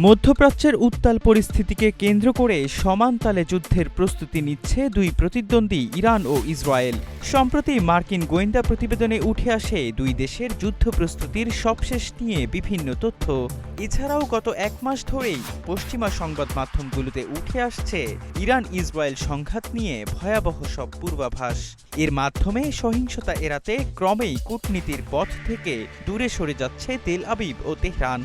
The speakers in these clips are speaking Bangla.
মধ্যপ্রাচ্যের উত্তাল পরিস্থিতিকে কেন্দ্র করে সমান তালে যুদ্ধের প্রস্তুতি নিচ্ছে দুই প্রতিদ্বন্দ্বী ইরান ও ইসরায়েল। সম্প্রতি মার্কিন গোয়েন্দা প্রতিবেদনে উঠে আসে দুই দেশের যুদ্ধ প্রস্তুতির সবশেষ নিয়ে বিভিন্ন তথ্য। এছাড়াও গত এক মাস ধরেই পশ্চিমা সংবাদ মাধ্যমগুলোতে উঠে আসছে ইরান ইসরায়েল সংঘাত নিয়ে ভয়াবহ সব পূর্বাভাস। এর মাধ্যমে সহিংসতা এড়াতে ক্রমেই কূটনীতির পথ থেকে দূরে সরে যাচ্ছে তেল আবিব ও তেহরান।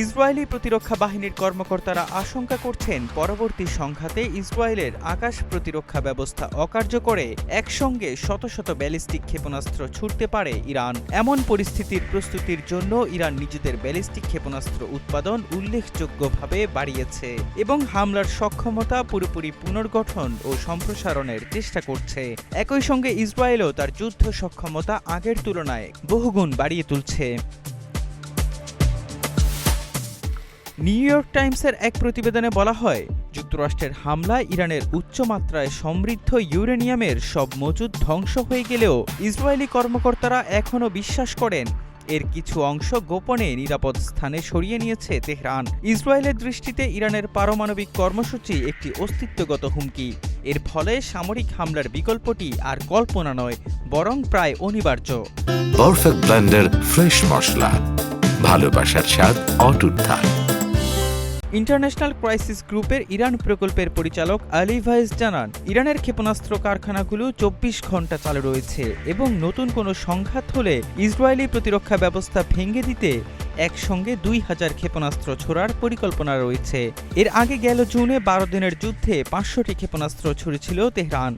ইসরায়েলি প্রতিরক্ষা বাহিনীর কর্মকর্তারা আশঙ্কা করছেন, পরবর্তী সংঘাতে ইসরায়েলের আকাশ প্রতিরক্ষা ব্যবস্থা অকার্যকরে একসঙ্গে শত শত ব্যালিস্টিক ক্ষেপণাস্ত্র ছুড়তে পারে ইরান। এমন পরিস্থিতির প্রস্তুতির জন্য ইরান নিজেদের ব্যালিস্টিক ক্ষেপণাস্ত্র উৎপাদন উল্লেখযোগ্যভাবে বাড়িয়েছে এবং হামলার সক্ষমতা পুরোপুরি পুনর্গঠন ও সম্প্রসারণের চেষ্টা করছে। একই সঙ্গে ইসরায়েলও তার যুদ্ধ সক্ষমতা আগের তুলনায় বহুগুণ বাড়িয়ে তুলছে। নিউ ইয়র্ক টাইমসের এক প্রতিবেদনে বলা হয়, যুক্তরাষ্ট্রের হামলায় ইরানের উচ্চমাত্রায় সমৃদ্ধ ইউরেনিয়ামের সব মজুদ ধ্বংস হয়ে গেলেও ইসরায়েলি কর্মকর্তারা এখনও বিশ্বাস করেন এর কিছু অংশ গোপনে নিরাপদ স্থানে সরিয়ে নিয়েছে তেহরান। ইসরায়েলের দৃষ্টিতে ইরানের পারমাণবিক কর্মসূচি একটি অস্তিত্বগত হুমকি। এর ফলে সামরিক হামলার বিকল্পটি আর কল্পনা নয়, বরং প্রায় অনিবার্য। পারফেক্ট ব্লেন্ডের ফ্রেশ মশলা, ভালোবাসার স্বাদ অটুট থাক। ইন্টারন্যাশনাল ক্রাইসিস গ্রুপের ইরান প্রকল্পের পরিচালক আলী ভাইস জানান, ইরানের ক্ষেপণাস্ত্র কারখানাগুলো ২৪ ঘণ্টা চালু রয়েছে এবং নতুন কোনো সংঘাত হলে ইসরায়েলি প্রতিরক্ষা ব্যবস্থা ভেঙে দিতে একসঙ্গে ২,০০০ ক্ষেপণাস্ত্র ছোড়ার পরিকল্পনা রয়েছে। এর আগে গেল জুনে ১২ দিনের যুদ্ধে ৫০০টি ক্ষেপণাস্ত্র ছুড়েছিল তেহরান।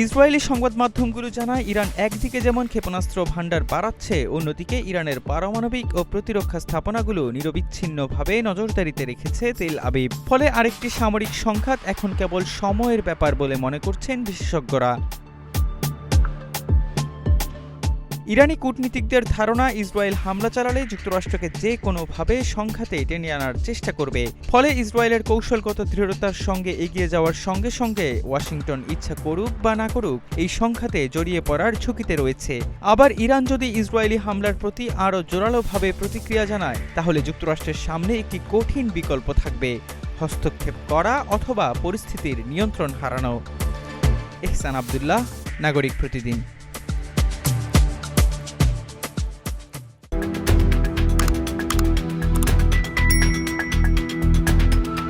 ইসরায়েলি সংবাদ মাধ্যমগুলো জানায়, ইরান একদিকে যেমন ক্ষেপণাস্ত্র ভাণ্ডার বাড়াচ্ছে, অন্যদিকে ইরানের পারমাণবিক ও প্রতিরক্ষা স্থাপনাগুলো নিরবিচ্ছিন্নভাবে নজরদারিতে রেখেছে তেল আবিব। ফলে আরেকটি সামরিক সংঘাত এখন কেবল সময়ের ব্যাপার বলে মনে করছেন বিশেষজ্ঞরা। ইরানি কূটনীতিকদের ধারণা, ইসরায়েল হামলা চালালে যুক্তরাষ্ট্রকে যে কোনোভাবে সংঘাতে টেনে আনার চেষ্টা করবে। ফলে ইসরায়েলের কৌশলগত দৃঢ়তার সঙ্গে এগিয়ে যাওয়ার সঙ্গে সঙ্গে ওয়াশিংটন ইচ্ছা করুক বা না করুক এই সংঘাতে জড়িয়ে পড়ার ঝুঁকিতে রয়েছে। আবার ইরান যদি ইসরায়েলি হামলার প্রতি আরও জোরালোভাবে প্রতিক্রিয়া জানায়, তাহলে যুক্তরাষ্ট্রের সামনে একটি কঠিন বিকল্প থাকবে: হস্তক্ষেপ করা অথবা পরিস্থিতির নিয়ন্ত্রণ হারানো। ইহসান আব্দুল্লাহ, নাগরিক প্রতিদিন।